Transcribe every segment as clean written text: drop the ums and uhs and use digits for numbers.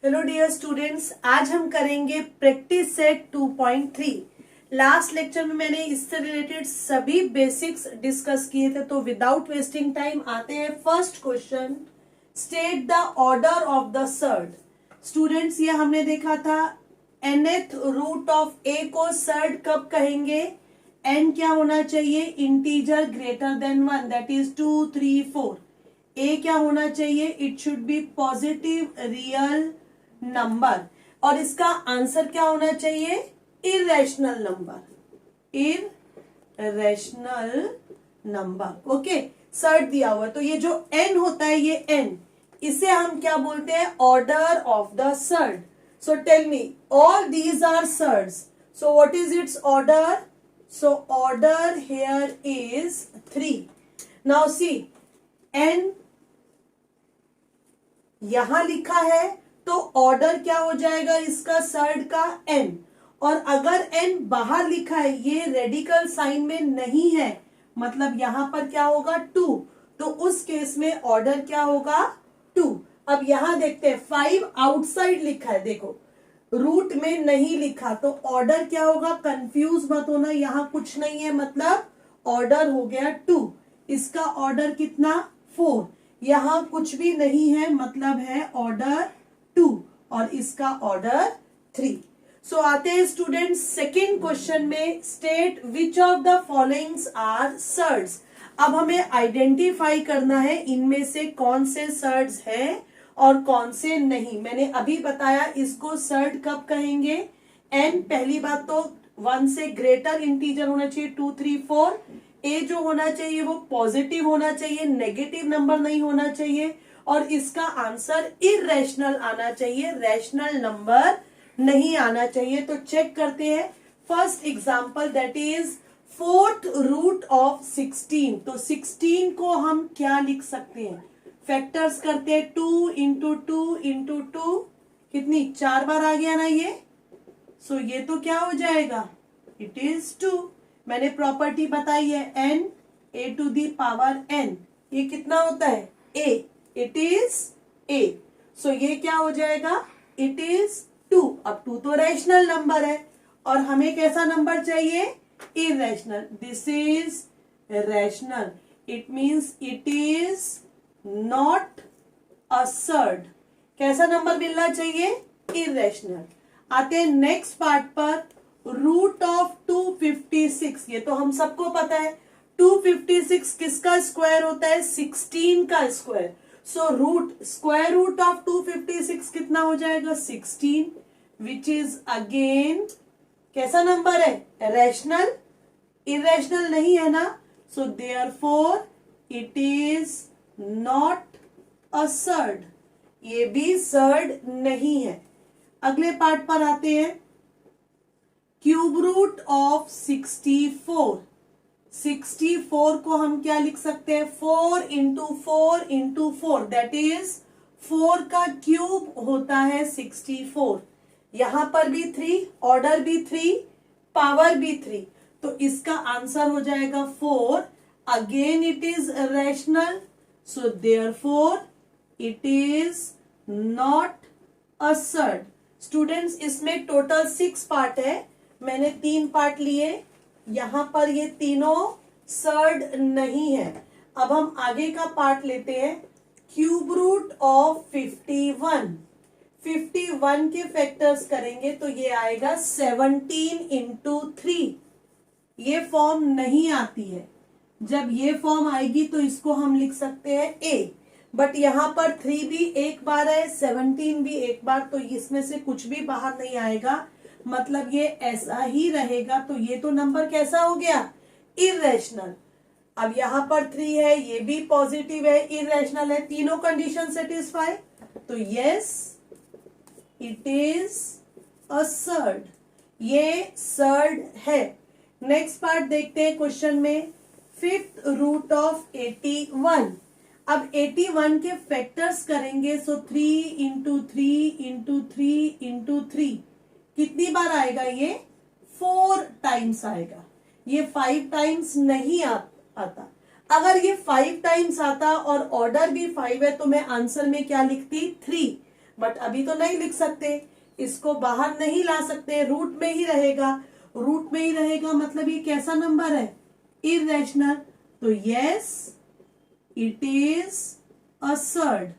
Hello dear students, आज हम करेंगे प्रैक्टिस सेट 2.3। लास्ट लेक्चर में मैंने इससे रिलेटेड सभी बेसिक्स डिस्कस किए थे, तो विदाउट वेस्टिंग टाइम आते हैं first question. State the order of the surd. Students, ये हमने देखा था nth रूट ऑफ a को सर्ड कब कहेंगे? n क्या होना चाहिए? Integer greater than 1, that is 2, 3, 4। a क्या होना चाहिए? It should be positive real number. और इसका आंसर क्या होना चाहिए? Irrational number, irrational number. Okay, surd दिया हुआ, तो ये जो n होता है, ये n, इसे हम क्या बोलते हैं? Order of the surd. So tell me, all these are surds, so what is its order? So order here is 3। Now see, n यहां लिखा है तो ऑर्डर क्या हो जाएगा इसका? सर्ड का n। और अगर n बाहर लिखा है, ये रेडिकल साइन में नहीं है, मतलब यहां पर क्या होगा? 2। तो उस केस में ऑर्डर क्या होगा? 2। अब यहां देखते हैं, 5 आउटसाइड लिखा है, देखो रूट में नहीं लिखा, तो ऑर्डर क्या होगा? कंफ्यूज मत होना, यहां कुछ नहीं है, मतलब ऑर्डर हो गया 2। इसका ऑर्डर कितना? 4। यहां कुछ भी नहीं है, मतलब है ऑर्डर 2, और इसका ऑर्डर 3। सो आते हैं स्टूडेंट सेकेंड क्वेश्चन में। State which of the followings are surds. अब हमें आइडेंटिफाई करना है इनमें से कौन से सर्ड्स हैं और कौन से नहीं। मैंने अभी बताया इसको सर्ड कब कहेंगे? n, पहली बात तो 1 से ग्रेटर इंटीजर होना चाहिए, 2, 3, 4। a जो होना चाहिए वो पॉजिटिव होना चाहिए, नेगेटिव नंबर नहीं होना चाहिए, और इसका आंसर इरेशनल आना चाहिए, रैशनल नंबर नहीं आना चाहिए। तो चेक करते हैं first example, that is 4th root of 16। तो 16 को हम क्या लिख सकते हैं? फैक्टर्स करते हैं, 2 इंटू 2 इंटू 2, कितनी? 4 बार आ गया ना ये। सो ये तो क्या हो जाएगा? It is 2। मैंने प्रॉपर्टी बताई है, n a to the power n, ये कितना होता है? a, it is a। So ये क्या हो जाएगा? It is 2। अब 2 तो रैशनल नंबर है, और हमें कैसा नंबर चाहिए? Irrational. This is rational, it means it is not a surd. कैसा नंबर मिलना चाहिए? इरेशनल। आते हैं नेक्स्ट पार्ट पर, रूट ऑफ 256। ये तो हम सबको पता है, 256 किसका स्क्वायर होता है? 16 का square. So root, square root of 256 कितना हो जाएगा? 16, विच इज अगेन कैसा नंबर है? रैशनल। इरेशनल नहीं है ना, so therefore it is not a surd. ये भी सर्ड नहीं है। अगले पार्ट पर आते हैं, क्यूब रूट ऑफ 64। 64 को हम क्या लिख सकते हैं? 4 इंटू 4 इंटू 4, दैट इज 4 का क्यूब होता है 64। यहां पर भी 3, ऑर्डर भी 3, पावर भी 3, तो इसका आंसर हो जाएगा 4। Again it is rational, so therefore it is not a surd. Students, इसमें टोटल 6 पार्ट है, मैंने 3 पार्ट लिए, यहां पर ये तीनों सर्ड नहीं है। अब हम आगे का पार्ट लेते हैं, क्यूब रूट ऑफ 51। 51 के फैक्टर्स करेंगे तो ये आएगा 17 इंटू 3। ये फॉर्म नहीं आती है, जब ये फॉर्म आएगी तो इसको हम लिख सकते हैं a, बट यहां पर 3 भी एक बार है, 17 भी एक बार, तो इसमें से कुछ भी बाहर नहीं आएगा, मतलब ये ऐसा ही रहेगा। तो ये तो नंबर कैसा हो गया? इरेशनल। अब यहां पर 3 है, ये भी पॉजिटिव है, इरेशनल है, तीनों कंडीशन सेटिस्फाई, तो yes it is a surd. ये सर्ड है। नेक्स्ट पार्ट देखते हैं क्वेश्चन में, 5th रूट ऑफ 81। अब 81 के फैक्टर्स करेंगे, सो 3 इंटू 3 इंटू 3 इंटू 3, कितनी बार आएगा? ये 4 टाइम्स आएगा, ये 5 टाइम्स नहीं आता। अगर ये 5 टाइम्स आता और ऑर्डर भी 5 है, तो मैं आंसर में क्या लिखती? 3। बट अभी तो नहीं लिख सकते, इसको बाहर नहीं ला सकते, रूट में ही रहेगा। रूट में ही रहेगा मतलब ये कैसा नंबर है? इरेशनल। तो yes it is a surd,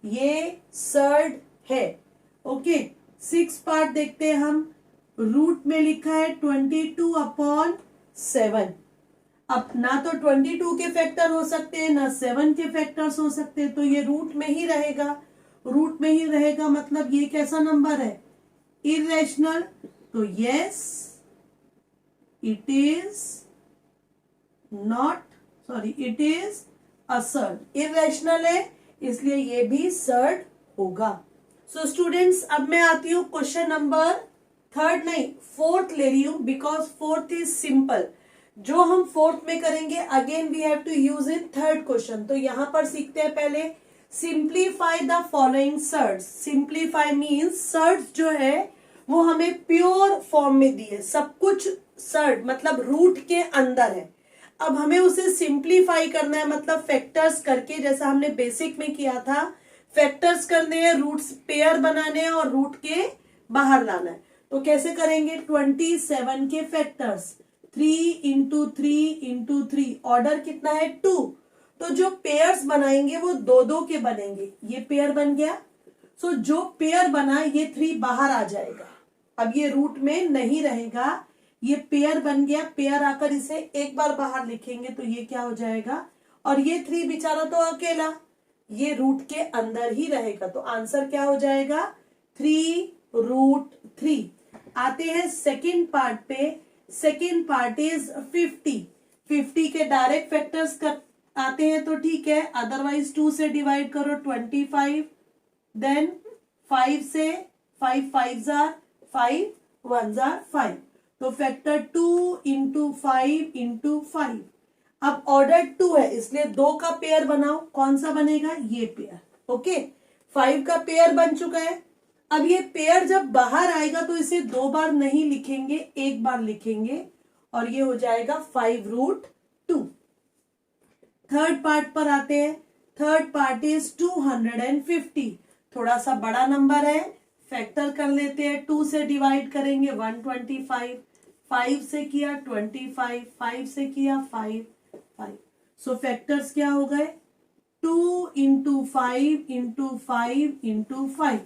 ये सर्ड है। ओके, 6 पार्ट देखते हैं हम। रूट में लिखा है 22/7। अब ना तो 22 के फैक्टर हो सकते हैं ना 7 के फैक्टर्स हो सकते हैं, तो ये रूट में ही रहेगा। रूट में ही रहेगा मतलब ये कैसा नंबर है? इरेशनल। तो yes it is not, sorry it is a surd. Irrational है इसलिए ये भी सर्ड होगा। सो स्टूडेंट्स, अब मैं आती हूं क्वेश्चन नंबर 3 नहीं 4 ले रही हूं, बिकॉज 4 इज सिंपल। जो हम 4 में करेंगे again we have to use in 3rd question. तो यहां पर सीखते हैं पहले simplify the following surds. Simplify means surds जो है वो हमें प्योर फॉर्म में दिए, सब कुछ सर्ड मतलब रूट के अंदर है। अब हमें उसे सिंप्लीफाई करना है, मतलब फैक्टर्स करके, जैसा हमने बेसिक में किया था। फैक्टर्स करने हैं, रूट्स पेयर बनाने हैं और रूट के बाहर लाना है। तो कैसे करेंगे? 27 के फैक्टर्स 3 इंटू 3 इंटू 3, ऑर्डर कितना है? 2। तो जो पेयर्स बनाएंगे वो 2-2 के बनेंगे। ये पेयर बन गया। सो जो पेयर बना ये 3 बाहर आ जाएगा। अब ये रूट में नहीं रहेगा, ये पेयर बन गया। पेयर आकर इसे एक बार बाहर लिखेंगे तो ये क्या हो जाएगा? और ये 3 बेचारा तो अकेला, ये रूट के अंदर ही रहेगा। तो आंसर क्या हो जाएगा? 3√3। आते हैं सेकेंड पार्ट पे। Second part is 50। 50 के डायरेक्ट फैक्टर्स कर आते हैं तो ठीक है, अदरवाइज 2 से डिवाइड करो 25, देन 5 से 5 5 5 1 5। तो फैक्टर 2 इंटू 5 इंटू 5। अब ऑर्डर 2 है इसलिए 2 का पेयर बनाओ। कौन सा बनेगा? ये पेयर। ओके, 5 का पेयर बन चुका है। अब ये पेयर जब बाहर आएगा तो इसे 2 बार नहीं लिखेंगे, एक बार लिखेंगे और ये हो जाएगा 5√2। थर्ड पार्ट पर आते हैं। Third part is 250। थोड़ा सा बड़ा नंबर है, फैक्टर कर लेते हैं। 2 से डिवाइड करेंगे 125, 5 से किया 25, 5 से किया 5 5। सो फैक्टर्स क्या हो गए? 2 into 5 into 5 into 5।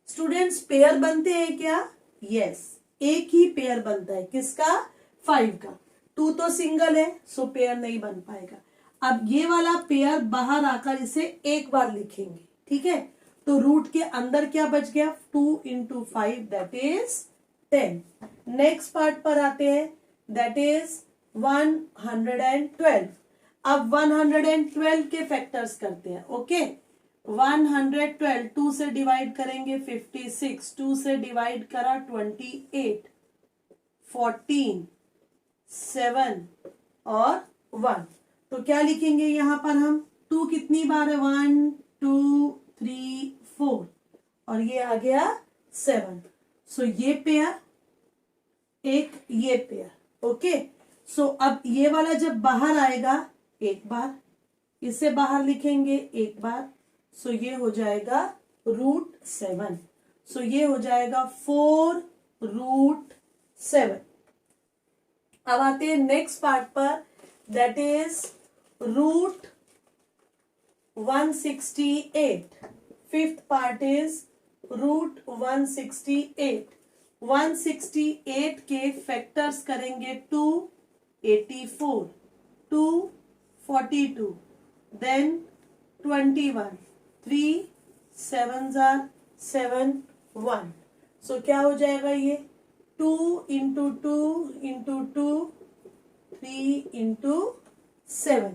Students pair बनते हैं क्या? यस, एक ही पेयर बनता है। किसका? 5 का। 2 तो सिंगल है सो पेयर नहीं बन पाएगा। अब ये वाला पेयर बाहर आकर इसे एक बार लिखेंगे, ठीक है? तो रूट के अंदर क्या बच गया? 2 into 5 that is 10। Next part पर आते हैं, दैट इज 112। अब 112 के फैक्टर्स करते हैं। ओके, 112 2 से डिवाइड करेंगे 56, 2 से डिवाइड करा 28, 14, 7 और 1। तो क्या लिखेंगे यहां पर हम? 2 कितनी बार है? 1 2 3 4 और ये आ गया 7। सो ये पेयर, एक ये पेयर। ओके, सो अब ये वाला जब बाहर आएगा एक बार, इसे बाहर लिखेंगे एक बार। सो ये हो जाएगा √7। सो ये हो जाएगा 4√7। अब आते हैं नेक्स्ट पार्ट पर, that is √168। Fifth part is √168। 168 के फैक्टर्स करेंगे 284, 242, देन 21, 3 7 7 1। सो क्या हो जाएगा? ये 2 इंटू 2 इंटू 2 3 इंटू 7।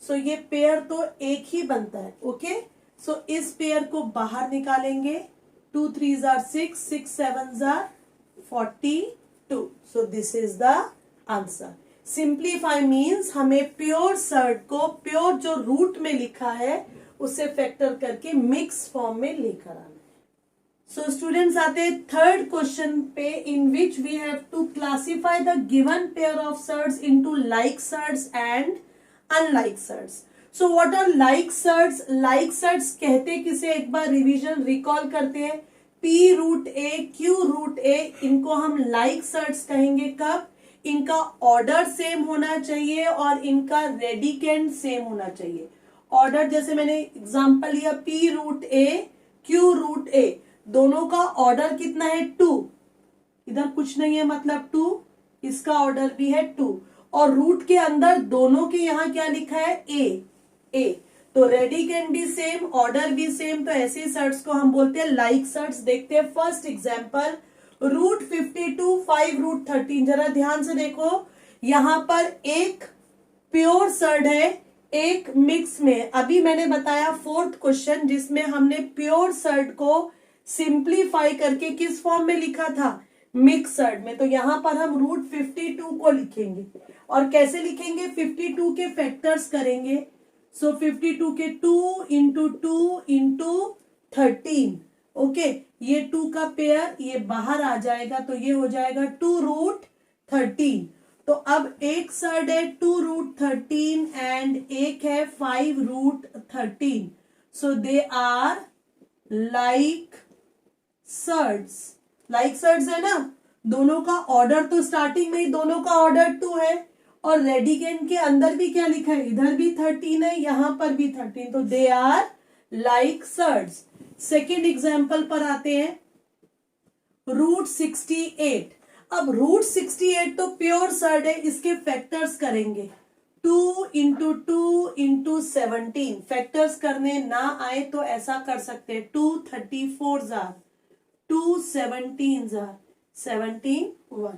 सो ये पेयर तो एक ही बनता है। ओके, सो इस पेयर को बाहर निकालेंगे। 2 3 6, 6 7 42। So this is the answer. Simplify means हमें प्योर सर्ड को, प्योर जो रूट में लिखा है उसे फैक्टर करके मिक्स फॉर्म में लेकर आना है। सो स्टूडेंट्स आते हैं थर्ड क्वेश्चन पे, in which we have to classify the given pair of surds into like surds and unlike surds. So what are like surds? Like surds कहते किसे, एक बार रिवीजन रिकॉल करते हैं। P root A, Q root A, इनको हम like surds कहेंगे कब? इनका ऑर्डर सेम होना चाहिए और इनका रेडिकेंड सेम होना चाहिए। ऑर्डर जैसे मैंने एग्जांपल लिया, P root A, Q root ए, दोनों का ऑर्डर कितना है? 2। इधर कुछ नहीं है मतलब 2, इसका ऑर्डर भी है 2, और रूट के अंदर दोनों के यहां क्या लिखा है? ए। तो रेडिकेंड भी सेम, ऑर्डर भी सेम, तो ऐसे सर्ड्स को हम बोलते हैं लाइक सर्ड्स। देखते हैं फर्स्ट एग्जांपल, रूट 52 5 रूट 13। जरा ध्यान से देखो, यहां पर एक प्योर सर्ड है, एक मिक्स में। अभी मैंने बताया फोर्थ क्वेश्चन जिसमें हमने प्योर सर्ड को सिंप्लीफाई करके किस फॉर्म में लिखा था? मिक्स सर्ड में। तो यहां पर हम रूट 52 को लिखेंगे, और कैसे लिखेंगे? 52 के फैक्टर्स करेंगे। सो 52 के 2 इंटू 2 इंटू 13। ओके, ये 2 का पेयर ये बाहर आ जाएगा, तो ये हो जाएगा 2 रूट 13। तो अब एक सर्ड है 2 रूट 13 एंड एक है 5 root 13। So they are like surds. Like surds है ना, दोनों का ऑर्डर तो स्टार्टिंग में ही दोनों का ऑर्डर 2 है, और रेडिकेंड के अंदर भी क्या लिखा है? इधर भी 13 है, यहां पर भी 13, तो they are like surds. Second example पर आते हैं, रूट 68। अब रूट 68 तो प्योर सर्ड है, इसके फैक्टर्स करेंगे 2 इंटू 2 इंटू 17। फैक्टर्स करने ना आए तो ऐसा कर सकते हैं, 2 34 जार, 2 17 जार, 17 1।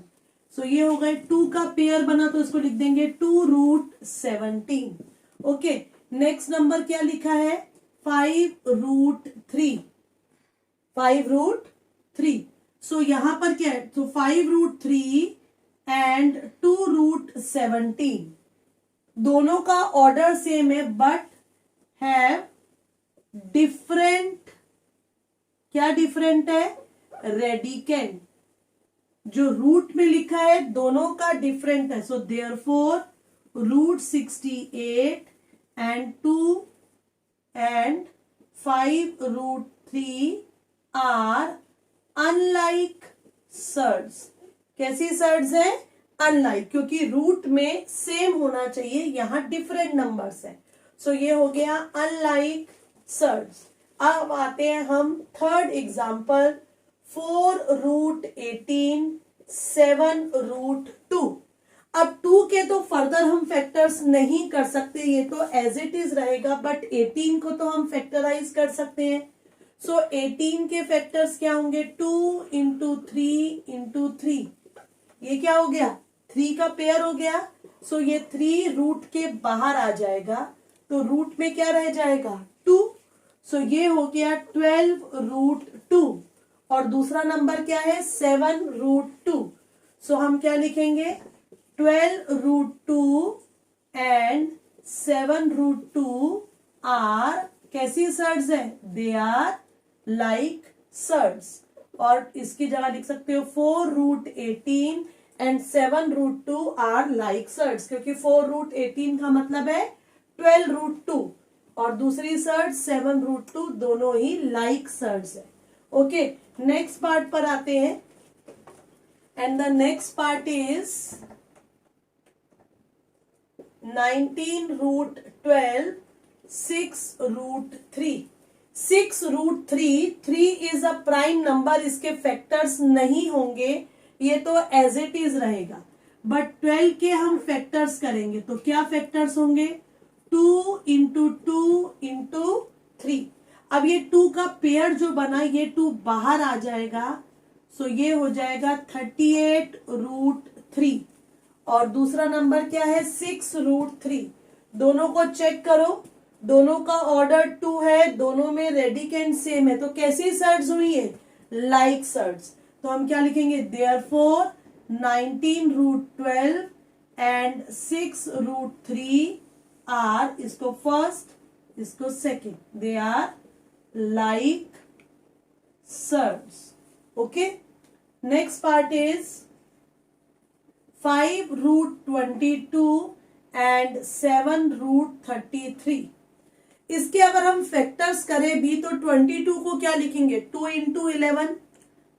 सो ये हो गए, 2 का पेयर बना तो इसको लिख देंगे 2 रूट 17। ओके, नेक्स्ट नंबर क्या लिखा है? 5 रूट 3, 5 रूट 3। सो यहां पर क्या है? तो 5 रूट 3 एंड 2 रूट 17, दोनों का ऑर्डर सेम है बट हैव डिफरेंट। क्या डिफरेंट है? रेडिकेंड। जो रूट में लिखा है दोनों का डिफरेंट है, so therefore root 68 and 2 and 5 root 3 are unlike surds. कैसी सर्ड्स है? अनलाइक, क्योंकि रूट में सेम होना चाहिए, यहां डिफरेंट नंबर्स है। सो ये हो गया अनलाइक सर्ड्स। अब आते हैं हम थर्ड एग्जाम्पल, 4 रूट 18 7 रूट 2। अब 2 के तो फर्दर हम फैक्टर्स नहीं कर सकते, ये तो एज इट इज रहेगा, बट 18 को तो हम फैक्टराइज कर सकते हैं। सो 18 के फैक्टर्स क्या होंगे? 2 इंटू 3 इंटू 3। ये क्या हो गया? 3 का पेयर हो गया। सो ये 3 रूट के बाहर आ जाएगा, तो रूट में क्या रह जाएगा? 2। सो ये हो गया 12 रूट 2, और दूसरा नंबर क्या है? 7 रूट 2। सो हम क्या लिखेंगे? 12 रूट 2 एंड 7 रूट 2 आर कैसी सर्ड्स है? They are like surds. और इसकी जगह लिख सकते हो 4 root 18 and 7 root 2 are like surds, क्योंकि 4 रूट 18 का मतलब है 12 रूट 2, और दूसरी सर्ड 7 रूट 2, दोनों ही लाइक सर्ड्स है। ओके, नेक्स्ट पार्ट पर आते हैं, and the next part is 19 root 12 6 root 3। 6 root 3, 3 is a prime number, इसके फैक्टर्स नहीं होंगे, ये तो एज इट इज रहेगा, बट 12 के हम फैक्टर्स करेंगे, तो क्या फैक्टर्स होंगे? 2 इंटू 2 इंटू 3। अब ये 2 का पेयर जो बना, ये 2 बाहर आ जाएगा, सो ये हो जाएगा 38 रूट 3, और दूसरा नंबर क्या है? 6 रूट 3। दोनों को चेक करो, दोनों का ऑर्डर 2 है, दोनों में रेडिकेंड सेम है, तो कैसी सर्ड्स हुई है? Like surds. तो हम क्या लिखेंगे? Therefore 19 root 12 and 6 root 3 are, इसको फर्स्ट, इसको second, they are like surds. Okay, next part is 5 root 22 and 7√33। इसके अगर हम फैक्टर्स करें भी तो 22 को क्या लिखेंगे, 2 इंटू 11,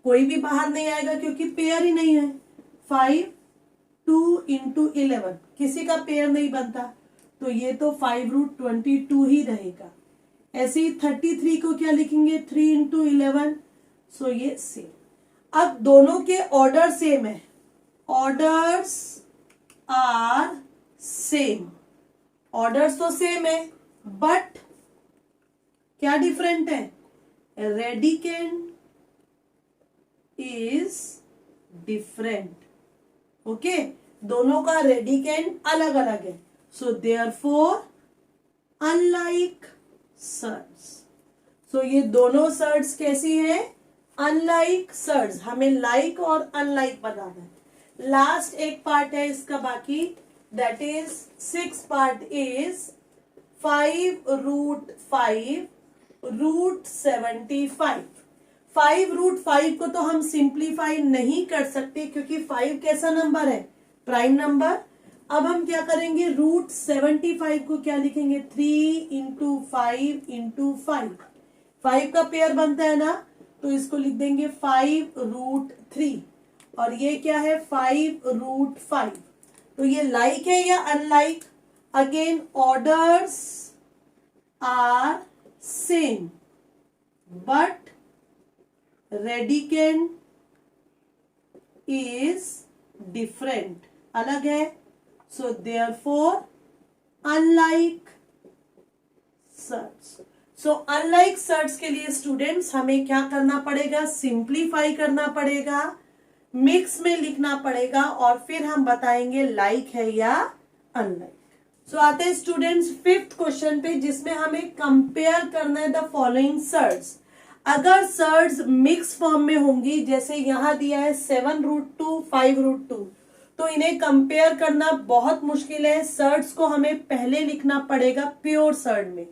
कोई भी बाहर नहीं आएगा क्योंकि पेयर ही नहीं है। 5 2 इंटू 11, किसी का पेयर नहीं बनता, तो ये तो 5√22 ही रहेगा। ऐसे ही 33 को क्या लिखेंगे, 3 इंटू 11, सो ये सेम। अब दोनों के ऑर्डर सेम है, ऑर्डर्स आर सेम, ऑर्डर्स तो सेम है बट क्या डिफरेंट है, रेडिकेंड इज डिफरेंट। ओके, दोनों का रेडिकेंड अलग अलग है, सो देयरफॉर अनलाइक सर्ड्स। सो ये दोनों सर्ड्स कैसी है, अनलाइक सर्ड्स। हमें लाइक और अनलाइक बताना है। लास्ट एक पार्ट है इसका बाकी, that is 6th part is 5√5√75। 5√5 को तो हम सिंप्लीफाई नहीं कर सकते क्योंकि 5 कैसा नंबर है, प्राइम नंबर। अब हम क्या करेंगे, √75 को क्या लिखेंगे, 3 इंटू 5 इंटू 5। 5 का पेयर बनता है ना, तो इसको लिख देंगे 5√3, और ये क्या है 5√5। तो ये लाइक है या unlike, again orders are same but radicand is different, अलग है, so therefore unlike surds. So unlike surds के लिए स्टूडेंट्स हमें क्या करना पड़ेगा, सिंप्लीफाई करना पड़ेगा, मिक्स में लिखना पड़ेगा, और फिर हम बताएंगे लाइक है या अनलाइक। सो आते हैं स्टूडेंट्स 5th क्वेश्चन पे, जिसमें हमें कंपेयर करना है द फॉलोइंग सर्ड्स। अगर सर्ड्स मिक्स फॉर्म में होंगी, जैसे यहां दिया है 7√2 5√2, तो इन्हें कंपेयर करना बहुत मुश्किल है। सर्ड्स को हमें पहले लिखना पड़ेगा प्योर सर्ड में।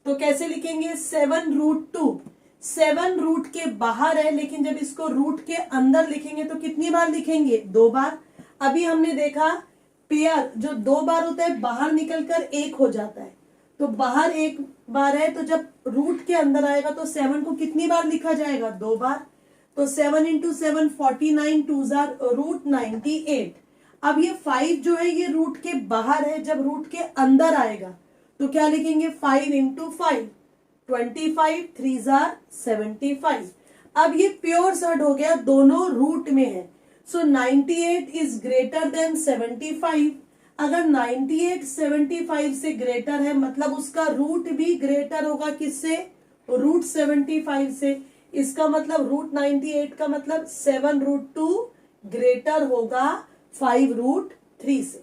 तो कैसे लिखेंगे, 7√2, 7 रूट के बाहर है, लेकिन जब इसको रूट के अंदर लिखेंगे तो कितनी बार लिखेंगे, 2 बार। अभी हमने देखा पेयर जो 2 बार होता है बाहर निकलकर 1 हो जाता है, तो बाहर 1 बार है, तो जब रूट के अंदर आएगा तो 7 को कितनी बार लिखा जाएगा, 2 बार। तो 7 इंटू 7 49, 2 √98। अब ये 5 जो है ये रूट के बाहर है, जब रूट के अंदर आएगा तो क्या लिखेंगे, 5 इंटू 5 25, 3 75। अब ये प्योर सर्ड हो गया, दोनों रूट में है, सो 98 इज ग्रेटर देन 75। अगर 98 75 से ग्रेटर है, मतलब उसका रूट भी ग्रेटर होगा किससे, √75 से। इसका मतलब √98 का मतलब 7√2 ग्रेटर होगा 5√3 से।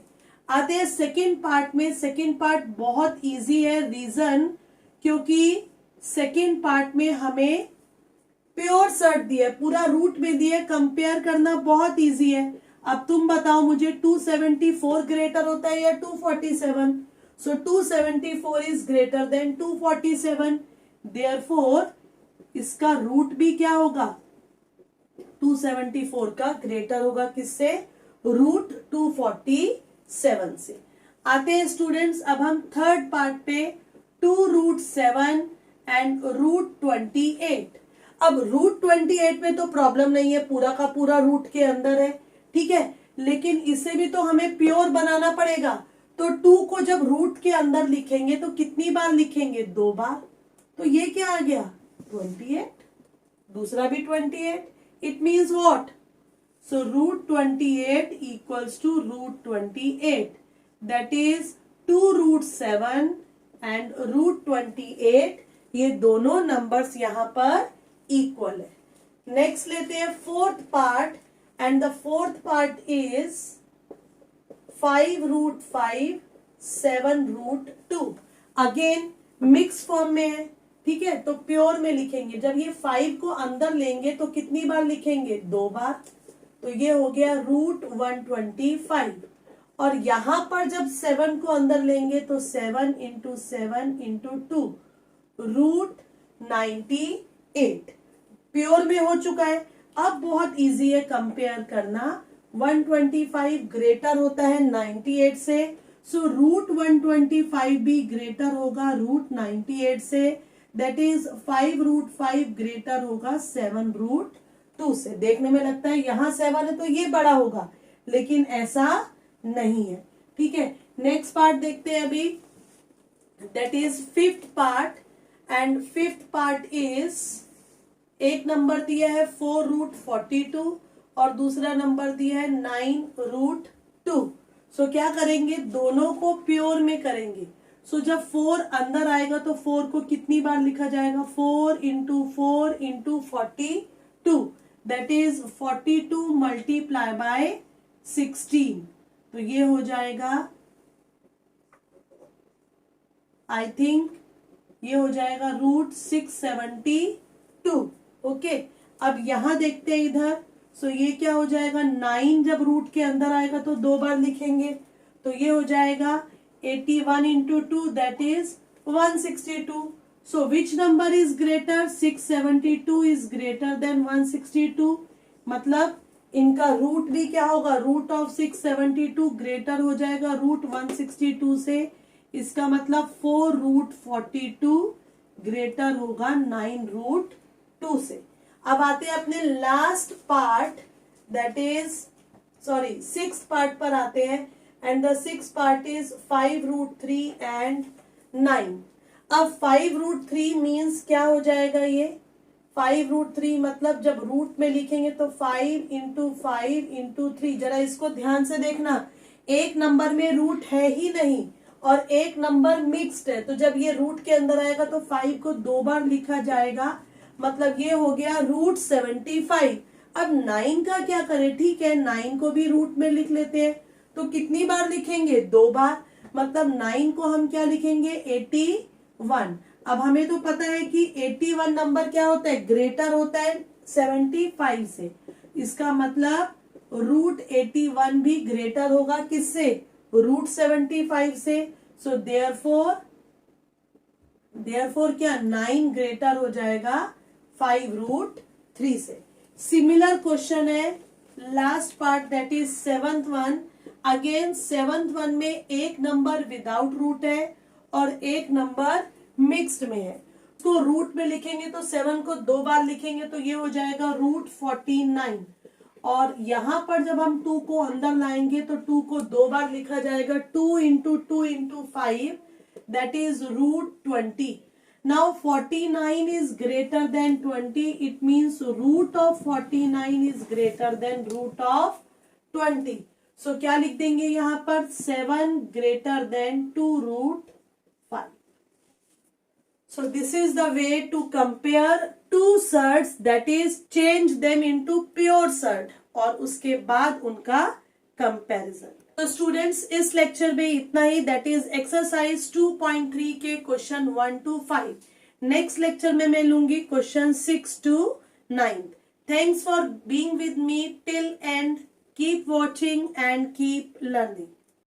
आते हैं सेकेंड पार्ट में। सेकेंड पार्ट बहुत इजी है, रीजन क्योंकि सेकेंड पार्ट में हमें प्योर सर्ड दिया है, पूरा रूट में दिया है, कंपेयर करना बहुत इजी है। अब तुम बताओ मुझे, 274 ग्रेटर होता है या 247? सो 274 इज ग्रेटर देन 247, देयरफॉर इसका रूट भी क्या होगा, 274 का ग्रेटर होगा किससे, √247 से। आते हैं स्टूडेंट्स अब हम थर्ड पार्ट पे, 2√7 एंड √28। अब √28 में तो प्रॉब्लम नहीं है, पूरा का पूरा रूट के अंदर है, ठीक है, लेकिन इसे भी तो हमें प्योर बनाना पड़ेगा। तो 2 को जब रूट के अंदर लिखेंगे तो कितनी बार लिखेंगे, 2 बार। तो ये क्या आ गया, 28, दूसरा भी 28। It means what, so √28 equals to √28, that is 2√7 and √28, ये दोनों नंबर्स यहां पर इक्वल है। नेक्स्ट लेते हैं fourth part, and the fourth part is 5√5 7√2। Again mix form में है, ठीक है, तो प्योर में लिखेंगे। जब ये 5 को अंदर लेंगे तो कितनी बार लिखेंगे, 2 बार। तो ये हो गया √125, और यहां पर जब 7 को अंदर लेंगे तो 7 इंटू 7 इंटू 2 √98 प्योर में हो चुका है। अब बहुत इजी है कंपेयर करना, 125 ग्रेटर होता है 98 से, सो रूट 125 भी ग्रेटर होगा रूट 98 से, दैट इज 5 रूट 5 ग्रेटर होगा 7 रूट 2 से। देखने में लगता है यहां 7 है तो ये बड़ा होगा, लेकिन ऐसा नहीं है। ठीक है, नेक्स्ट पार्ट देखते हैं अभी, that is fifth part, and fifth part is, एक नंबर दिया है 4 रूट 42 और दूसरा नंबर दिया है 9 रूट 2। सो क्या करेंगे, दोनों को प्योर में करेंगे। सो जब 4 अंदर आएगा तो 4 को कितनी बार लिखा जाएगा, 4 into 4 into 42, that is 42 multiply by 16। तो ये हो जाएगा, आई थिंक ये हो जाएगा रूट 672। ओके, अब यहां देखते हैं इधर, सो ये क्या हो जाएगा, 9 जब रूट के अंदर आएगा तो 2 बार लिखेंगे, तो ये हो जाएगा 81 into 2 that is 162। So which number is greater, 672 is greater than 162। मतलब इनका रूट भी क्या होगा, रूट ऑफ 672 ग्रेटर हो जाएगा रूट 162 से। इसका मतलब 4 रूट 42 ग्रेटर होगा 9 रूट 2 से। अब आते हैं अपने last part, that is sorry sixth part पर आते हैं, and the six part is 5 root 3 and 9। अब 5 रूट 3 मीन्स क्या हो जाएगा, ये 5 रूट 3 मतलब जब रूट में लिखेंगे तो 5 इंटू 5 इंटू 3। जरा इसको ध्यान से देखना, एक नंबर में रूट है ही नहीं और एक नंबर मिक्स्ड है, तो जब ये रूट के अंदर आएगा तो 5 को 2 बार लिखा जाएगा, मतलब ये हो गया रूट 75। अब 9 का क्या करें, ठीक है 9 को भी रूट में लिख लेते हैं, तो कितनी बार लिखेंगे, 2 बार, मतलब 9 को हम क्या लिखेंगे, 81। अब हमें तो पता है कि 81 नंबर क्या होता है, ग्रेटर होता है 75 से। इसका मतलब रूट 81 भी ग्रेटर होगा किससे, रूट 75 से। सो देयरफॉर क्या 9 ग्रेटर हो जाएगा 5 रूट 3 से। सिमिलर क्वेश्चन है last part, that is 7th one. Again 7th one में एक नंबर विदाउट रूट है और एक नंबर मिक्स्ड में है, तो रूट में लिखेंगे तो 7 को 2 बार लिखेंगे, तो ये हो जाएगा रूट 49। और यहां पर जब हम 2 को अंदर लाएंगे तो 2 को 2 बार लिखा जाएगा, 2 into 2 into 5 that is root 20। Now 49 is greater than 20, it means root of 49 is greater than root of 20. So क्या लिख देंगे यहां पर, 7 greater than 2 root 5. So this is the way to compare two surds, that is change them into pure surd और उसके बाद उनका comparison. तो स्टूडेंट्स इस लेक्चर में इतना ही, दैट इज एक्सरसाइज 2.3 के क्वेश्चन 1 to 5। नेक्स्ट लेक्चर में मैं लूंगी question 6 to 9। Thanks for being with me till and, keep watching and keep learning.